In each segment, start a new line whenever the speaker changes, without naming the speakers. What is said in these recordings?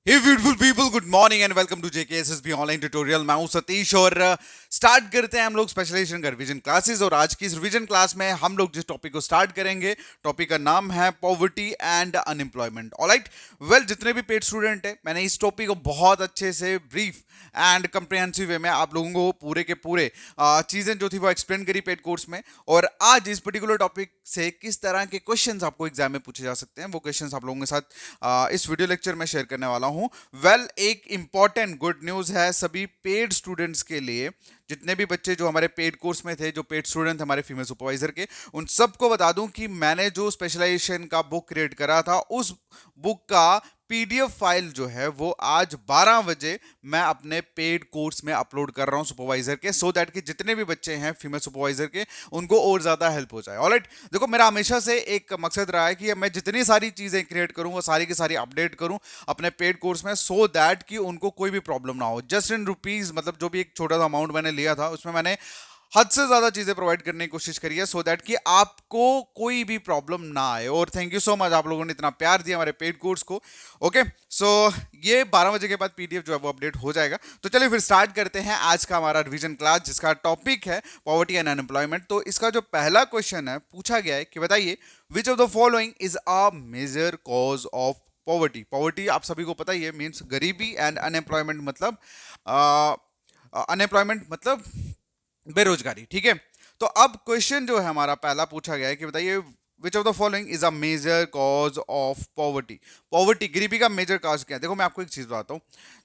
Hey beautiful people, good morning and welcome to JKSSB online tutorial. मैं हूं सतीश और start करते हैं हम लोग स्पेशलाइजेशन का रिवीजन क्लासेस। और आज की इस रिवीजन क्लास में हम लोग जिस टॉपिक को स्टार्ट करेंगे, टॉपिक का नाम है poverty and unemployment. Alright, well जितने भी पेड स्टूडेंट हैं, मैंने इस टॉपिक को बहुत अच्छे से ब्रीफ एंड कंप्रिहेंसिव वे में आप लोगों को पूरे के पूरे चीजें जो थी वो एक्सप्लेन करी पेड कोर्स में। और आज इस पर्टिकुलर टॉपिक से किस तरह के क्वेश्चंस आपको एग्जाम में पूछे जा सकते हैं, वो क्वेश्चंस आप लोगों के साथ इस वीडियो लेक्चर में शेयर करने वाला हूं। वेल, एक इंपॉर्टेंट गुड न्यूज है सभी पेड स्टूडेंट्स के लिए। जितने भी बच्चे जो हमारे पेड कोर्स में थे, जो पेड स्टूडेंट थे हमारे फीमेल सुपरवाइजर के, उन सबको बता दूं कि मैंने जो स्पेशलाइजेशन का बुक क्रिएट करा था, उस बुक का पीडीएफ फाइल जो है वो आज 12 बजे मैं अपने पेड कोर्स में अपलोड कर रहा हूं सुपरवाइजर के, सो दैट कि जितने भी बच्चे हैं फीमेल सुपरवाइजर के, उनको और ज्यादा हेल्प हो जाए। ऑलराइट, देखो मेरा हमेशा से एक मकसद रहा है कि मैं जितनी सारी चीजें क्रिएट करूं वो सारी की सारी अपडेट करूं अपने पेड कोर्स में, सो दैट कि उनको कोई भी प्रॉब्लम ना हो। जस्ट इन रुपीज, मतलब जो भी एक छोटा सा अमाउंट मैंने लिया था, उसमें मैंने हद से ज्यादा चीजें प्रोवाइड करने की कोशिश करी है, सो दैट कि आपको कोई भी प्रॉब्लम ना आए। और थैंक यू सो मच, आप लोगों ने इतना प्यार दिया हमारे पेड कोर्स को। ओके, सो ये 12 बजे के बाद पीडीएफ जो है वो अपडेट हो जाएगा। तो चलिए फिर स्टार्ट करते हैं आज का हमारा रिवीजन क्लास, जिसका टॉपिक है पॉवर्टी एंड अनएम्प्लॉयमेंट। तो इसका जो पहला क्वेश्चन है, पूछा गया है कि बताइए which of the following is a major cause of poverty. Poverty आप सभी को पता ही है, मीन्स गरीबी, एंड अनएम्प्लॉयमेंट मतलब अनएम्प्लॉयमेंट मतलब बेरोजगारी। ठीक है, तो अब क्वेश्चन जो है हमारा पहला पूछा गया है कि बताइए which of the following is a major cause of poverty. Poverty, गरीबी का मेजर कॉज क्या है? देखो मैं आपको एक चीज बताता हूँ,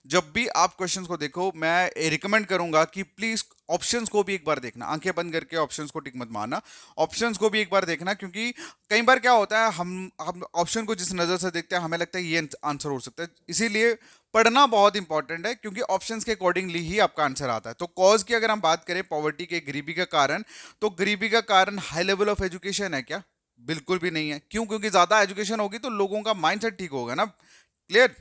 जब भी आप क्वेश्चंस को देखो, मैं रिकमेंड करूंगा कि प्लीज ऑप्शंस को भी एक बार देखना, आंखें बंद करके ऑप्शंस को टिक मत मारना, ऑप्शंस को भी एक बार देखना। क्योंकि कई बार क्या होता है, हम ऑप्शन को जिस नजर से देखते हैं हमें लगता है ये आंसर हो सकता है, इसीलिए पढ़ना बहुत इंपॉर्टेंट है, क्योंकि ऑप्शंस के अकॉर्डिंगली ही आपका आंसर आता है। तो कॉज की अगर हम बात करें पॉवर्टी के, गरीबी का कारण, तो गरीबी का कारण हाई लेवल ऑफ एजुकेशन है क्या? बिल्कुल भी नहीं है। क्यों? क्योंकि ज्यादा एजुकेशन होगी तो लोगों का माइंडसेट ठीक होगा ना। क्लियर?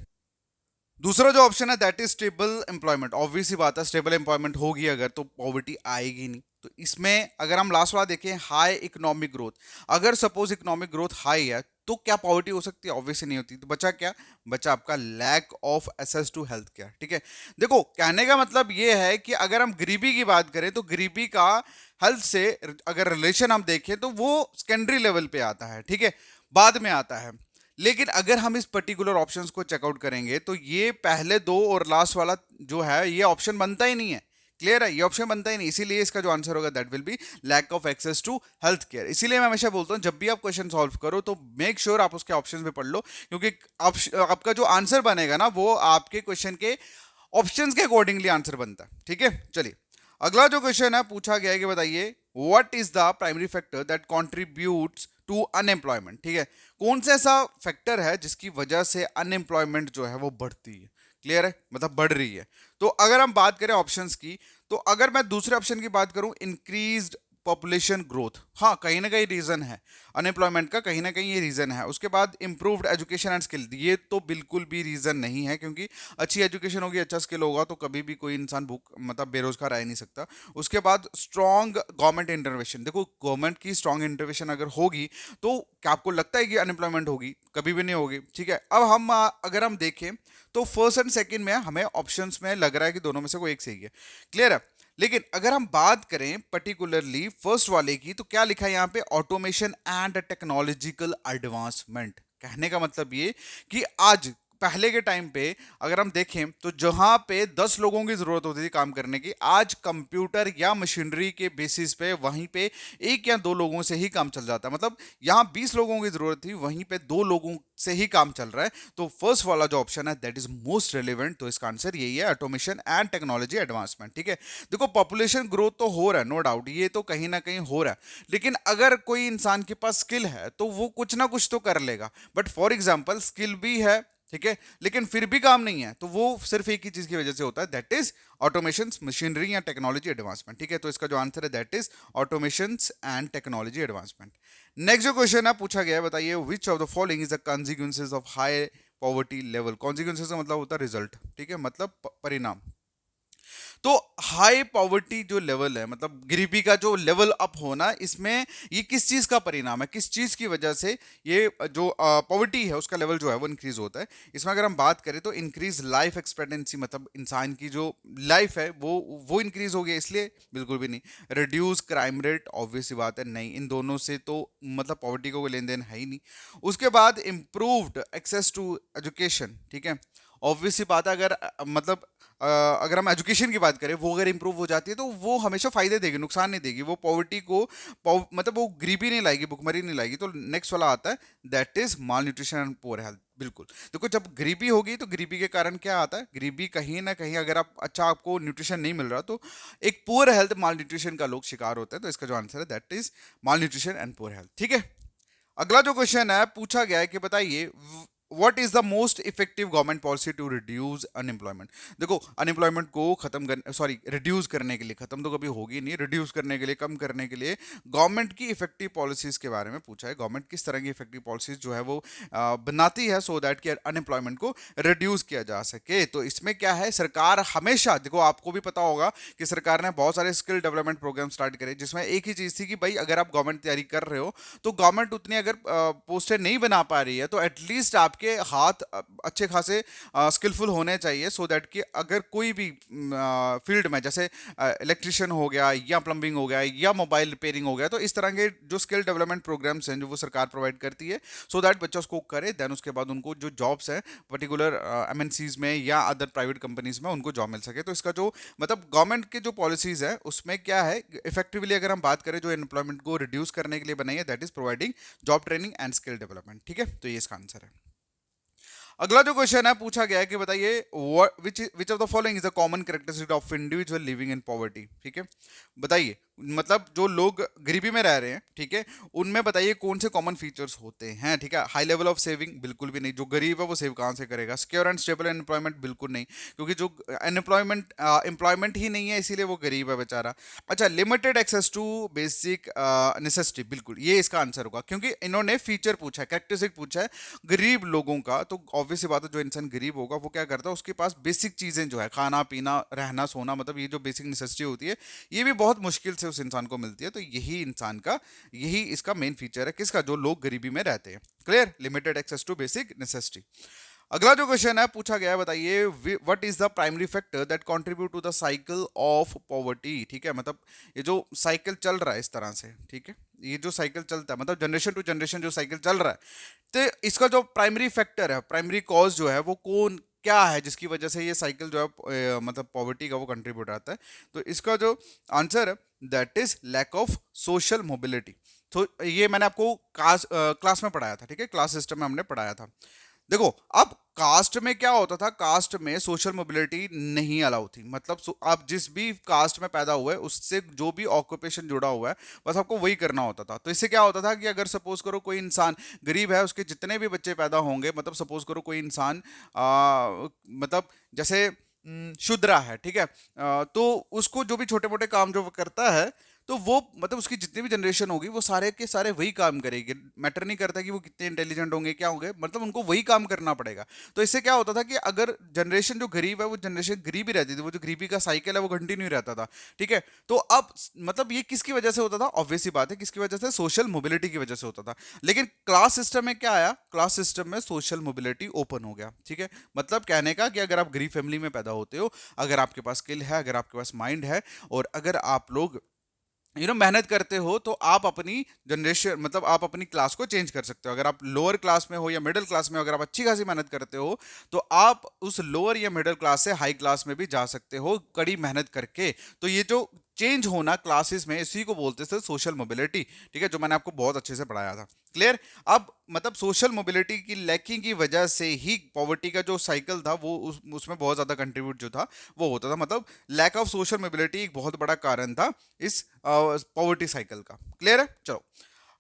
दूसरा जो ऑप्शन है that is stable employment. Obvious सी बात है, स्टेबल एम्प्लॉयमेंट होगी अगर तो पॉवर्टी आएगी नहीं। तो इसमें अगर हम लास्ट वाला देखें, हाई इकोनॉमिक ग्रोथ, अगर सपोज इकोनॉमिक ग्रोथ हाई है तो क्या पॉवर्टी हो सकती है? ऑब्वियसली नहीं होती। तो बचा क्या? बचा आपका lack of access to health care. ठीक है, देखो कहने का मतलब ये है कि अगर हम गरीबी की बात करें तो गरीबी का हेल्थ से अगर रिलेशन हम देखें तो वो सेकेंडरी लेवल पे आता है। ठीक है, बाद में आता है। लेकिन अगर हम इस पर्टिकुलर ऑप्शंस को चेकआउट करेंगे तो ये पहले दो और लास्ट वाला जो है ये ऑप्शन बनता ही नहीं है। क्लियर है, ये ऑप्शन बनता ही नहीं, इसीलिए इसका जो आंसर होगा that will be lack of access to health care. इसीलिए मैं हमेशा बोलता हूँ जब भी आप क्वेश्चन सॉल्व करो तो मेक श्योर आप उसके ऑप्शंस में पढ़ लो, क्योंकि आपका जो आंसर बनेगा ना वो आपके क्वेश्चन के ऑप्शंस के अकॉर्डिंगली आंसर बनता है। ठीक है, चलिए अगला जो क्वेश्चन है पूछा गया है कि बताइए what is the primary factor that contributes to unemployment. ठीक है, कौन सा ऐसा फैक्टर है जिसकी वजह से अनएम्प्लॉयमेंट जो है वो बढ़ती है? क्लियर है, मतलब बढ़ रही है। तो अगर हम बात करें ऑप्शंस की, तो अगर मैं दूसरे ऑप्शन की बात करूं, इंक्रीज्ड पॉपुलेशन ग्रोथ, हाँ कहीं ना कहीं रीजन है अनएम्प्लॉयमेंट का, कहीं ना कहीं ये रीजन है। उसके बाद इंप्रूव्ड एजुकेशन एंड स्किल, ये तो बिल्कुल भी रीजन नहीं है, क्योंकि अच्छी एजुकेशन होगी, अच्छा स्किल होगा तो कभी भी कोई इंसान भूख मतलब बेरोजगार रह नहीं सकता। उसके बाद स्ट्रॉन्ग गवर्नमेंट इंटरवेंशन, देखो गवर्नमेंट की स्ट्रॉन्ग इंटरवेंशन अगर होगी तो क्या आपको लगता है कि अनएम्प्लॉयमेंट होगी? कभी भी नहीं होगी। ठीक है, अब हम अगर हम देखें तो फर्स्ट एंड सेकंड में हमें ऑप्शंस में लग रहा है कि दोनों में से कोई एक सही है। क्लियर है, लेकिन अगर हम बात करें पर्टिकुलरली फर्स्ट वाले की, तो क्या लिखा है यहाँ पे? Automation and technological advancement. कहने का मतलब ये कि आज पहले के टाइम पे अगर हम देखें तो जहां पे 10 लोगों की जरूरत होती थी काम करने की, आज कंप्यूटर या मशीनरी के बेसिस पे वहीं पे एक या दो लोगों से ही काम चल जाता है। मतलब यहां 20 लोगों की जरूरत थी, वहीं पे दो लोगों से ही काम चल रहा है। तो फर्स्ट वाला जो ऑप्शन है दैट इज मोस्ट रेलिवेंट, तो इसका आंसर यही है, ऑटोमेशन एंड टेक्नोलॉजी एडवांसमेंट। ठीक है, देखो पॉपुलेशन ग्रोथ तो हो रहा है, नो डाउट, ये तो कहीं ना कहीं हो रहा है, लेकिन अगर कोई इंसान के पास स्किल है तो वो कुछ ना कुछ तो कर लेगा। बट फॉर एग्जाम्पल स्किल भी है, ठीक है, लेकिन फिर भी काम नहीं है, तो वो सिर्फ एक ही चीज की वजह से होता है, दैट इज ऑटोमेशन, मशीनरी या टेक्नोलॉजी एडवांसमेंट। ठीक है, तो इसका जो आंसर है that is automation and technology advancement. Next जो क्वेश्चन है पूछा गया है, बताइए which of the following is the consequences of high poverty level. Consequences का मतलब होता है रिजल्ट, ठीक है, मतलब परिणाम। तो हाई पॉवर्टी जो लेवल है, मतलब गरीबी का जो लेवल अप होना, इसमें ये किस चीज का परिणाम है, किस चीज की वजह से ये जो पॉवर्टी है उसका लेवल जो है वो इंक्रीज होता है। इसमें अगर हम बात करें तो इंक्रीज लाइफ एक्सपेक्टेंसी, मतलब इंसान की जो लाइफ है वो इंक्रीज हो गया, इसलिए बिल्कुल भी नहीं। रिड्यूस क्राइम रेट, ऑब्वियस सी बात है, नहीं, इन दोनों से तो मतलब पॉवर्टी को कोई लेन देन है ही नहीं। उसके बाद इम्प्रूव्ड एक्सेस टू एजुकेशन, ठीक है, ऑब्वियस सी बात है, अगर मतलब अगर हम एजुकेशन की बात करें, वो अगर इंप्रूव हो जाती है तो वो हमेशा फायदे देगी, नुकसान नहीं देगी, वो पॉवर्टी को मतलब वो गरीबी नहीं लाएगी, भुखमरी नहीं लाएगी। तो नेक्स्ट वाला आता है, that is mall nutrition and poor health. बिल्कुल, देखो जब गरीबी होगी तो गरीबी के कारण क्या आता है, गरीबी कहीं ना कहीं अगर आप अच्छा आपको न्यूट्रिशन नहीं मिल रहा तो एक पुअर हेल्थ, माल न्यूट्रिशन का लोग शिकार होते हैं। तो इसका जो आंसर है that is mall nutrition and poor health, ठीक है। अगला जो क्वेश्चन है पूछा गया है कि बताइए what is the most effective government policy to reduce unemployment. देखो अनएम्प्लॉयमेंट को खत्म कर, सॉरी, रिड्यूस करने के लिए, खत्म तो कभी होगी नहीं, रिड्यूस करने के लिए, कम करने के लिए गवर्नमेंट की इफेक्टिव पॉलिसीज के बारे में पूछा है। गवर्नमेंट किस तरह की इफेक्टिव पॉलिसीज जो है वो बनाती है सो दैट कि अनएम्प्लॉयमेंट को रिड्यूस किया जा सके। तो इसमें क्या है, सरकार हमेशा, देखो आपको भी पता होगा कि सरकार ने बहुत सारे स्किल डेवलपमेंट प्रोग्राम स्टार्ट करे, जिसमें एक ही चीज थी कि भाई अगर आप गवर्नमेंट तैयारी कर रहे हो तो गवर्नमेंट उतनी अगर पोस्टें नहीं बना पा रही है तो एटलीस्ट आपके हाथ अच्छे खासे स्किलफुल होने चाहिए, सो दैट कि अगर कोई भी फील्ड में, जैसे इलेक्ट्रिशियन हो गया या प्लम्बिंग हो गया या मोबाइल रिपेयरिंग हो गया, तो इस तरह के जो स्किल डेवलपमेंट प्रोग्राम्स हैं जो वो सरकार प्रोवाइड करती है, सो दैट बच्चा उसको करे, देन उसके बाद उनको जो जॉब्स हैं पर्टिकुलर एमएनसीज में या अदर प्राइवेट कंपनीज में उनको जॉब मिल सके। तो इसका जो मतलब गवर्नमेंट के जो पॉलिसीज है उसमें क्या है, इफेक्टिवली अगर हम बात करें जो एम्प्लॉयमेंट को रिड्यूस करने के लिए बनाई है, that is providing job training and skill development, ठीक है। तो ये इसका आंसर है। अगला जो क्वेश्चन है पूछा गया है कि बताइए which of the following is a common characteristic of individual living in poverty, ठीक है। बताइए मतलब जो लोग गरीबी में रह रहे हैं, ठीक है, उनमें बताइए कौन से कॉमन फीचर्स होते हैं, ठीक है। हाई लेवल ऑफ सेविंग, बिल्कुल भी नहीं, जो गरीब है वो सेव कहाँ से करेगा। सिक्योर एंड स्टेबल एम्प्लॉयमेंट, बिल्कुल नहीं, क्योंकि जो अनएम्प्लॉयमेंट एम्प्लॉयमेंट ही नहीं है इसीलिए वो गरीब है बेचारा। अच्छा, limited access to basic necessity, बिल्कुल ये इसका आंसर होगा, क्योंकि इन्होंने फीचर पूछा है, कैरेक्टरिस्टिक पूछा है गरीब लोगों का। तो ऑब्वियस सी बात है, जो इंसान गरीब होगा वो क्या करता है, उसके पास बेसिक चीजें जो है, खाना पीना रहना सोना, मतलब ये जो बेसिक नेसेसिटी होती है ये भी बहुत मुश्किल से उस इंसान को मिलती है। तो यही इंसान का, यही इसका मेन फीचर है, किसका, जो लोग गरीबी में रहते हैं। Clear, limited access to basic necessity. अगला जो क्वेश्चन है पूछा गया है, बताइए what is the primary factor that contribute to the cycle of poverty, ठीक है। मतलब ये जो साइकिल चल रहा है इस तरह से, ठीक है, ये जो साइकिल चलता है, मतलब जनरेशन टू जनरेशन जो साइकिल चल रहा है, तो इसका जो प्राइमरी फैक्टर है, प्राइमरी कॉज जो है वो कौन क्या है जिसकी वजह से ये साइकिल जो है मतलब पॉवर्टी का वो कंट्रीब्यूट आता है। तो इसका जो आंसर है that is lack of social mobility. तो ये मैंने आपको क्लास में पढ़ाया था, ठीक है, क्लास सिस्टम में हमने पढ़ाया था। देखो अब कास्ट में क्या होता था, कास्ट में सोशल मोबिलिटी नहीं अलाउ थी, मतलब आप जिस भी कास्ट में पैदा हुए उससे जो भी ऑक्यूपेशन जुड़ा हुआ है बस आपको वही करना होता था। तो इससे क्या होता था कि अगर सपोज करो कोई इंसान गरीब है, उसके जितने भी बच्चे पैदा होंगे, मतलब सपोज करो कोई इंसान मतलब जैसे शूद्रा है, ठीक है, तो उसको जो भी छोटे मोटे काम जो वो करता है, तो वो मतलब उसकी जितनी भी जनरेशन होगी वो सारे के सारे वही काम करेगी। मैटर नहीं करता कि वो कितने इंटेलिजेंट होंगे क्या होंगे, मतलब उनको वही काम करना पड़ेगा। तो इससे क्या होता था कि अगर जनरेशन जो गरीब है वो जनरेशन गरीब ही रहती थी, वो जो गरीबी का साइकिल है वो कंटिन्यू रहता था, ठीक है। तो अब मतलब ये किसकी वजह से होता था, ऑब्वियस सी बात है किसकी वजह से, सोशल मोबिलिटी की वजह से होता था। लेकिन क्लास सिस्टम में क्या आया, क्लास सिस्टम में सोशल मोबिलिटी ओपन हो गया, ठीक है। मतलब कहने का कि अगर आप गरीब फैमिली में पैदा होते हो, अगर आपके पास स्किल है, अगर आपके पास माइंड है, और अगर आप लोग मेहनत करते हो, तो आप अपनी जनरेशन, मतलब आप अपनी क्लास को चेंज कर सकते हो। अगर आप लोअर क्लास में हो या मिडिल क्लास में, अगर आप अच्छी खासी मेहनत करते हो तो आप उस लोअर या मिडिल क्लास से हाई क्लास में भी जा सकते हो कड़ी मेहनत करके। तो ये जो चेंज होना क्लासेस में, इसी को बोलते थे सोशल मोबिलिटी, ठीक है, जो मैंने आपको बहुत अच्छे से पढ़ाया था। क्लियर। अब मतलब सोशल मोबिलिटी की लैकिंग की वजह से ही पॉवर्टी का जो साइकिल था वो उसमें बहुत ज्यादा कंट्रीब्यूट जो था वो होता था, मतलब लैक ऑफ सोशल मोबिलिटी एक बहुत बड़ा कारण था इस पॉवर्टी साइकिल का। क्लियर है, चलो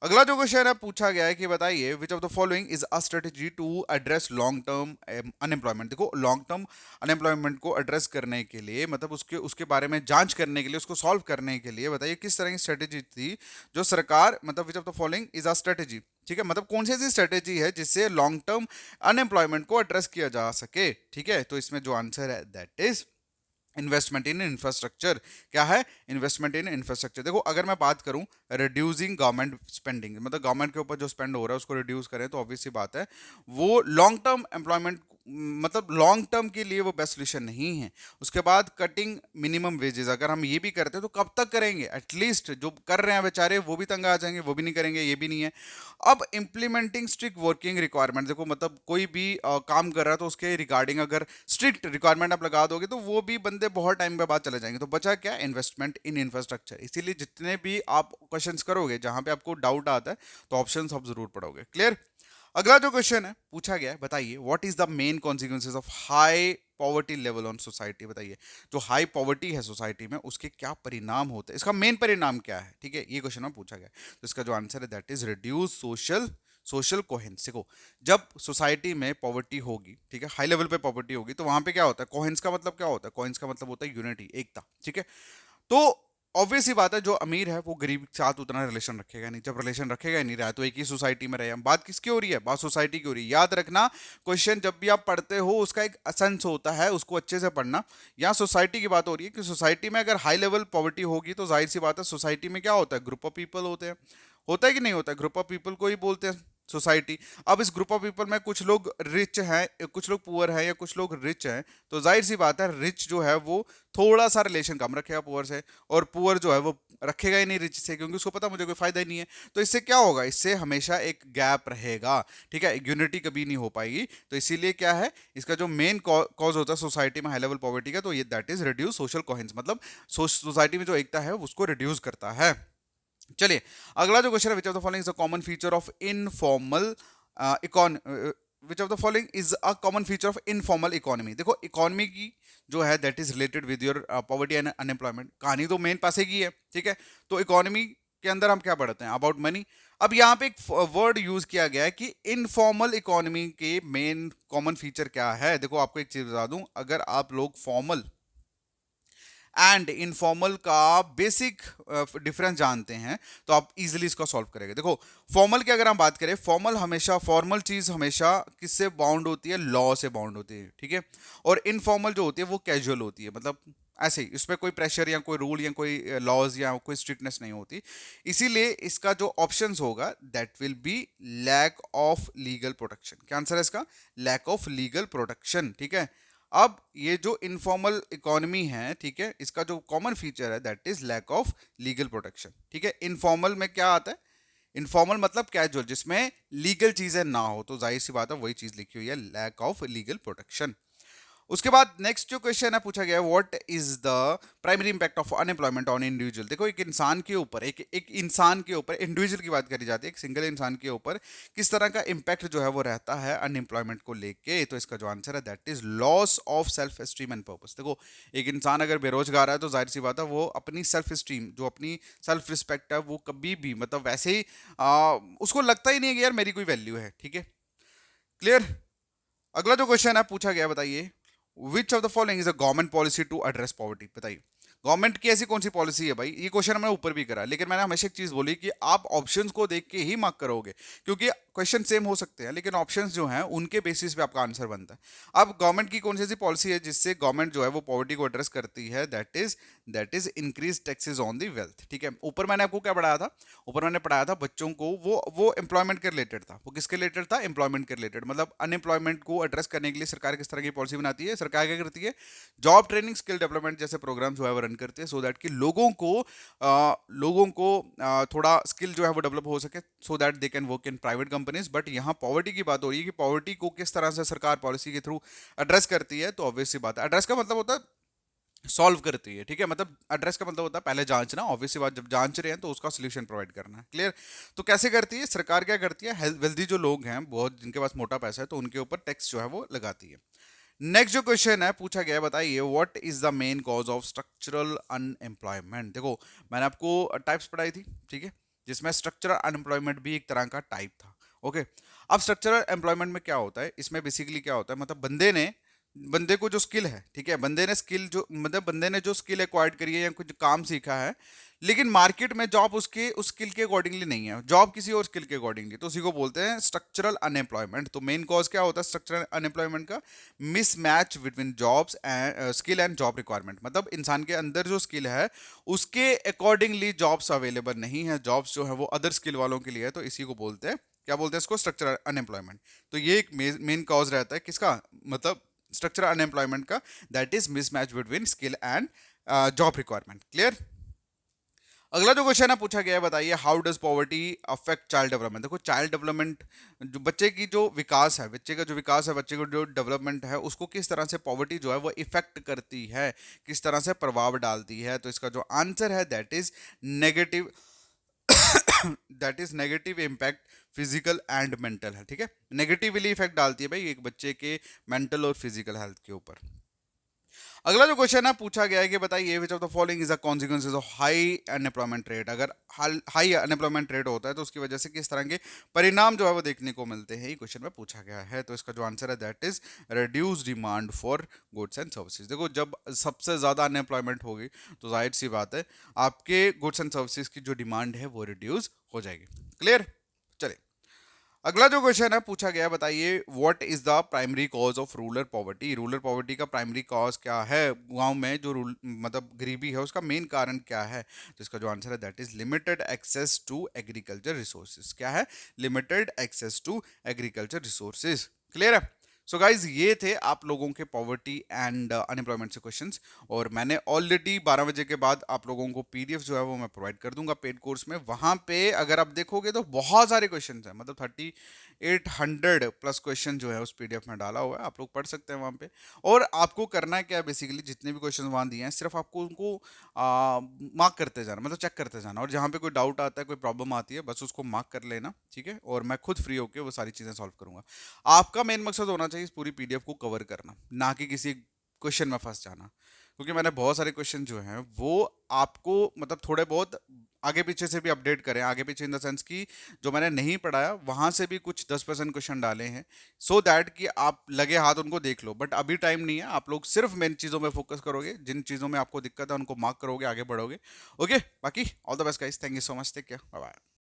अगला जो क्वेश्चन है पूछा गया है कि बताइए which of the following is a strategy to address long term unemployment. देखो लॉन्ग टर्म अनएम्प्लॉयमेंट को एड्रेस करने के लिए, मतलब उसके उसके बारे में जांच करने के लिए, उसको सॉल्व करने के लिए बताइए किस तरह की स्ट्रेटेजी थी जो सरकार, मतलब विच of the following is a strategy, ठीक है, मतलब कौन सी ऐसी स्ट्रेटेजी है जिससे लॉन्ग टर्म अनएम्प्लॉयमेंट को एड्रेस किया जा सके, ठीक है। तो इसमें जो आंसर है that is investment in infrastructure. क्या है? Investment in infrastructure. देखो अगर मैं बात करूं रिड्यूसिंग गवर्नमेंट स्पेंडिंग, मतलब गवर्नमेंट के ऊपर जो स्पेंड हो रहा है उसको रिड्यूस करें, तो ऑब्वियस सी बात है वो लॉन्ग टर्म एम्प्लॉयमेंट, मतलब लॉन्ग टर्म के लिए वो बेस्ट सोल्यूशन नहीं है। उसके बाद कटिंग मिनिमम वेजेस, अगर हम ये भी करते हैं तो कब तक करेंगे? एटलीस्ट जो कर रहे हैं बेचारे वो भी तंग आ जाएंगे, वो भी नहीं करेंगे, ये भी नहीं है। अब इम्प्लीमेंटिंग स्ट्रिक्ट वर्किंग रिक्वायरमेंट, देखो मतलब कोई भी काम कर रहा है तो उसके रिगार्डिंग अगर स्ट्रिक्ट रिक्वायरमेंट आप लगा दोगे तो वो भी बंदे बहुत टाइम के बाद चले जाएंगे। तो बचा क्या? Investment in infrastructure. इसीलिए जितने भी आप क्वेश्चंस करोगे जहां पे आपको डाउट आता है तो ऑप्शंस आप जरूर पढ़ोगे। क्लियर? अगला जो क्वेश्चन है पूछा गया है, बताइए what is the main consequences of high poverty level on society. बताइए जो हाई पॉवर्टी है सोसाइटी में उसके क्या परिणाम होते हैं, इसका मेन परिणाम क्या है? ठीक है, ये क्वेश्चन में पूछा गया है। तो इसका जो आंसर है that is reduce social social कोहेंस। देखो जब सोसाइटी में पॉवर्टी होगी, ठीक है, हाई लेवल पे पॉवर्टी होगी, तो वहां पे क्या होता है? कोहेंस का मतलब क्या होता है? कोहेंस का मतलब होता है यूनिटी, एकता। ठीक है, तो ऑब्वियस ही बात है जो अमीर है वो गरीब के साथ उतना रिलेशन रखेगा नहीं। जब रिलेशन रखेगा ही नहीं रहा तो एक ही सोसाइटी में रहे हम। बात किसकी हो रही है? बात सोसाइटी की हो रही है। याद रखना क्वेश्चन जब भी आप पढ़ते हो उसका एक सेंस होता है, उसको अच्छे से पढ़ना। यहाँ सोसाइटी की बात हो रही है कि सोसाइटी में अगर हाई लेवल पॉवर्टी होगी तो जाहिर सी बात है सोसाइटी में क्या होता है? ग्रुप ऑफ पीपल होते हैं। होता है कि नहीं होता है? ग्रुप ऑफ पीपल को ही बोलते हैं सोसाइटी। अब इस ग्रुप ऑफ पीपल में कुछ लोग रिच हैं, कुछ लोग पुअर हैं, या कुछ लोग रिच हैं, तो जाहिर सी बात है रिच जो है वो थोड़ा सा रिलेशन कम रखेगा पुअर से, और पुअर जो है वो रखेगा ही नहीं रिच से, क्योंकि उसको पता मुझे कोई फायदा ही नहीं है। तो इससे क्या होगा? इससे हमेशा एक गैप रहेगा। ठीक है, यूनिटी कभी नहीं हो पाएगी। तो इसीलिए क्या है, इसका जो मेन कॉज होता है सोसाइटी में हाई लेवल पॉवर्टी का, तो ये दैट इज रिड्यूस सोशल कोहेंस, मतलब सोसाइटी में जो एकता है उसको रिड्यूस करता है। चलिए अगला जो क्वेश्चन है, which of the following is a common feature of informal econ which of the following is a common feature of informal economy. देखो इकोनॉमी की जो है that is related with your poverty and unemployment. कहानी तो main पासे की है, ठीक है। तो इकोनॉमी के अंदर हम क्या पढ़ते हैं? About money. अब यहाँ पे एक वर्ड यूज किया गया है कि इनफॉर्मल इकोनॉमी के मेन कॉमन फीचर क्या है। देखो आपको एक चीज बता दूं, अगर आप लोग फॉर्मल एंड इनफॉर्मल का बेसिक डिफरेंस जानते हैं तो आप इजीली इसको सॉल्व करेंगे। देखो फॉर्मल की अगर हम बात करें, फॉर्मल हमेशा, फॉर्मल चीज हमेशा किससे बाउंड होती है? लॉ से बाउंड होती है, ठीक है। और इनफॉर्मल जो होती है वो कैजुअल होती है, मतलब ऐसे ही इसमें कोई प्रेशर या कोई रूल या कोई लॉज या कोई स्ट्रिक्टनेस नहीं होती। इसीलिए इसका जो ऑप्शंस होगा that will be lack of legal protection. क्या आंसर है इसका? लैक ऑफ लीगल प्रोटेक्शन, ठीक है। अब ये जो इनफॉर्मल इकोनॉमी है, ठीक है, इसका जो कॉमन फीचर है that is lack of legal protection, ठीक है। इनफॉर्मल में क्या आता है? इनफॉर्मल मतलब कैजुअल, जिसमें लीगल चीजें ना हो, तो जाहिर सी बात है वही चीज लिखी हुई है, लैक ऑफ लीगल प्रोटेक्शन। उसके बाद नेक्स्ट जो क्वेश्चन है पूछा गया है, what is the primary impact of unemployment on individual. देखो एक इंसान के ऊपर, एक इंसान के ऊपर, इंडिविजुअल की बात करी जाती है, एक सिंगल इंसान के ऊपर किस तरह का इंपैक्ट जो है वो रहता है अनएम्प्लॉयमेंट को लेके। तो इसका जो आंसर है that is loss of self esteem and purpose. देखो एक इंसान अगर बेरोजगार है तो जाहिर सी बात है वो अपनी सेल्फ एस्टीम, जो अपनी सेल्फ रिस्पेक्ट है, वो कभी भी, मतलब वैसे ही उसको लगता ही नहीं है कि यार मेरी कोई वैल्यू है, ठीक है। क्लियर? अगला जो क्वेश्चन है पूछा गया, बताइए which of the following is a government policy to address poverty. बताइए गवर्नमेंट की ऐसी कौन सी पॉलिसी है भाई। ये क्वेश्चन हमने ऊपर भी करा, लेकिन मैंने हमेशा एक चीज बोली कि आप ऑप्शंस को देख के ही मार्क करोगे, क्योंकि क्वेश्चन सेम हो सकते हैं लेकिन ऑप्शंस जो हैं उनके बेसिस पे आपका आंसर बनता है। अब गवर्नमेंट की कौन सी ऐसी पॉलिसी है जिससे गवर्नमेंट जो है वो पॉवर्टी को एड्रेस करती है? That is increase taxes on the wealth, ठीक है। ऊपर मैंने आपको क्या पढ़ाया था? ऊपर मैंने पढ़ाया था बच्चों को, वो एम्प्लॉयमेंट के रिलेटेड था। वो किसके रिलेटेड था? एम्प्लॉयमेंट के रिलेटेड। मतलब अनएम्प्लॉयमेंट को एड्रेस करने के लिए सरकार किस तरह की पॉलिसी बनाती है? सरकार क्या करती है? जॉब ट्रेनिंग, स्किल डेवलपमेंट जैसे प्रोग्राम जो है वो रन करते हैं, सो दैट कि लोगों को थोड़ा स्किल जो है वो डेवलप हो सके, so that they can work in private companies. But यहाँ पॉवर्टी की बात हो रही है कि पॉवर्टी को किस तरह से सरकार पॉलिसी के थ्रू एड्रेस करती है। तो ऑब्वियस सी बात है, एड्रेस का मतलब होता है सॉल्व करती है, ठीक है। मतलब एड्रेस का मतलब होता है पहले जांचना, ऑब्वियस सी बात, जब जांच रहे हैं तो उसका सोल्यूशन प्रोवाइड करना। क्लियर? तो कैसे करती है सरकार? क्या करती है, वेल्दी जो लोग हैं बहुत, जिनके पास मोटा पैसा है, तो उनके ऊपर टैक्स जो है वो लगाती है। नेक्स्ट जो क्वेश्चन है पूछा गया है, बताइए what is the main cause of structural unemployment. देखो मैंने आपको टाइप्स पढ़ाई थी, ठीक है, जिसमें स्ट्रक्चरल अनएम्प्लॉयमेंट भी एक तरह का टाइप था। ओके, अब स्ट्रक्चरल एम्प्लॉयमेंट में क्या होता है? इसमें बेसिकली क्या होता है, मतलब बंदे ने बंदे को जो स्किल है, ठीक है, बंदे ने स्किल जो मतलब बंदे ने जो स्किल एक्वायर्ड करी है या कुछ काम सीखा है, लेकिन मार्केट में जॉब उसके उस स्किल के अकॉर्डिंगली नहीं है, जॉब किसी और स्किल के अकॉर्डिंगली, तो उसी को बोलते हैं स्ट्रक्चरल अनएम्प्लॉयमेंट। तो मेन कॉज क्या होता है स्ट्रक्चरल अनएम्प्लॉयमेंट का? Mismatch between jobs and skill and job requirement, मतलब इंसान के अंदर जो स्किल है उसके अकॉर्डिंगली जॉब्स अवेलेबल नहीं है, जॉब्स जो है वो अदर स्किल वालों के लिए है, तो इसी को बोलते हैं, क्या बोलते हैं इसको? Structural unemployment. तो ये एक मेन कॉज रहता है किसका, मतलब स्ट्रक्चरल अनएम्प्लॉयमेंट का, that is mismatch between skill and job requirement. Clear? अगला जो क्वेश्चन है पूछा गया है, बताइए how does poverty affect child development. देखो चाइल्ड डेवलपमेंट, जो बच्चे की जो विकास है, बच्चे का जो विकास है, बच्चे को जो डेवलपमेंट है, उसको किस तरह से पॉवर्टी जो है वो इफेक्ट करती है, किस तरह से प्रभाव डालती है। तो इसका जो आंसर है that is negative, that is negative impact physical and mental है। ठीक है, नेगेटिवली इफेक्ट डालती है भाई एक बच्चे के मेंटल और फिजिकल हेल्थ के ऊपर। अगला जो क्वेश्चन है पूछा गया है कि बताइए which of the following is the consequences of high unemployment rate. अगर हाई अनएम्प्लॉयमेंट रेट होता है तो उसकी वजह से किस तरह के परिणाम जो है वो देखने को मिलते हैं, ये क्वेश्चन में पूछा गया है। तो इसका जो आंसर है that is reduce demand for goods and services. देखो जब सबसे ज्यादा अनएम्प्लॉयमेंट होगी तो जाहिर सी बात है आपके गुड्स एंड सर्विसेज की जो डिमांड है वो रिड्यूस हो जाएगी। क्लियर? चलिए अगला जो क्वेश्चन है पूछा गया, बताइए what is the primary cause of rural poverty. Rural poverty का प्राइमरी कॉज क्या है, गांव में जो मतलब गरीबी है उसका मेन कारण क्या है। तो इसका जो आंसर है that is limited access to agriculture resources. क्या है? Limited access to agriculture resources. Clear है? सो गाइज ये थे आप लोगों के पॉवर्टी एंड अनएम्प्लॉयमेंट से क्वेश्चंस, और मैंने ऑलरेडी 12 बजे के बाद आप लोगों को पीडीएफ जो है वो मैं प्रोवाइड कर दूंगा पेड कोर्स में। वहां पे अगर आप देखोगे तो बहुत सारे क्वेश्चंस हैं, मतलब 3800 प्लस क्वेश्चन जो है उस पीडीएफ में डाला हुआ है, आप लोग पढ़ सकते हैं वहां पे। और आपको करना है क्या है, बेसिकली जितने भी क्वेश्चन वहां दिए हैं सिर्फ आपको उनको मार्क करते जाना, मतलब चेक करते जाना, और जहां पे कोई डाउट आता है, कोई प्रॉब्लम आती है, बस उसको मार्क कर लेना, ठीक है, और मैं खुद फ्री होकर वो सारी चीजें सॉल्व करूंगा। आपका मेन मकसद होना चाहिए इस पूरी पीडीएफ को कवर करना, ना कि किसी क्वेश्चन में फंस जाना, क्योंकि मैंने बहुत सारे क्वेश्चन जो हैं वो आपको मतलब थोड़े बहुत आगे पीछे से भी अपडेट करें, आगे पीछे इन द सेंस कि जो मैंने नहीं पढ़ाया वहां से भी कुछ 10% क्वेश्चन डाले हैं, सो दैट कि आप लगे हाथ उनको देख लो। बट अभी टाइम नहीं है, आप लोग सिर्फ मेन चीजों में फोकस करोगे, जिन चीजों में आपको दिक्कत है उनको मार्क करोगे, आगे बढ़ोगे। ओके, बाकी all the best guys, thank you so much, take care, bye bye.